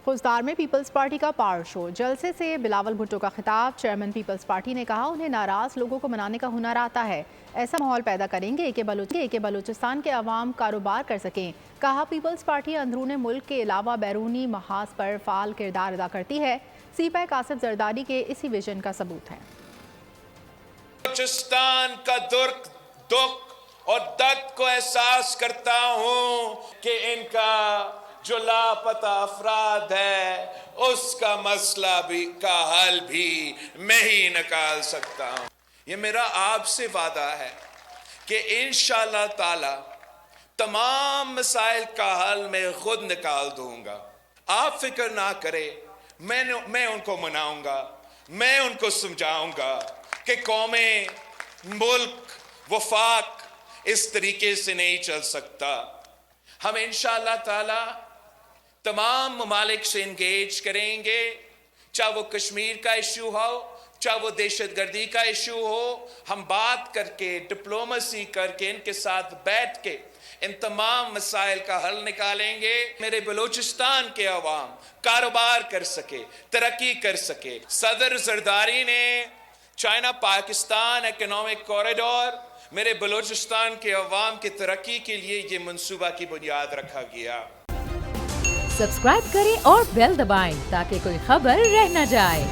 خوزدار میں Peoples party کا power show, جلسے سے بلاول بھٹو کا خطاب۔ چیئرمین پیپلز پارٹی نے کہا انہیں ناراض لوگوں کو منانے کا ہنر آتا ہے، ایسا ماحول پیدا کریں گے کہ بلوچستان کے عوام کاروبار کر سکیں۔ کہا پیپلز پارٹی اندرون ملک کے علاوہ بیرونی محاذ پر فعال کردار ادا کرتی ہے، سی پیک آصف زرداری کے اسی ویژن کا ثبوت ہے۔ بلوچستان کا دکھ اور درد کو احساس کرتا ہوں کہ ان کا جو لاپتہ افراد ہے اس کا مسئلہ کا حل بھی میں ہی نکال سکتا ہوں۔ یہ میرا آپ سے وعدہ ہے کہ انشاءاللہ تعالی تمام مسائل کا حل میں خود نکال دوں گا۔ آپ فکر نہ کریں، میں ان کو مناؤں گا، میں ان کو سمجھاؤں گا کہ قومیں، ملک، وفاق اس طریقے سے نہیں چل سکتا۔ ہم انشاءاللہ تعالی تمام ممالک سے انگیج کریں گے، چاہے وہ کشمیر کا ایشو ہو، چاہے وہ دہشت گردی کا ایشو ہو۔ ہم بات کر کے، ڈپلومیسی کر کے، ان کے ساتھ بیٹھ کے ان تمام مسائل کا حل نکالیں گے۔ میرے بلوچستان کے عوام کاروبار کر سکے، ترقی کر سکے۔ صدر زرداری نے چائنا پاکستان اکنامک کوریڈور میرے بلوچستان کے عوام کی ترقی کے لیے یہ منصوبہ کی بنیاد رکھا گیا۔ سبسکرائب کریں اور بیل دبائیں تاکہ کوئی خبر رہ نہ جائے۔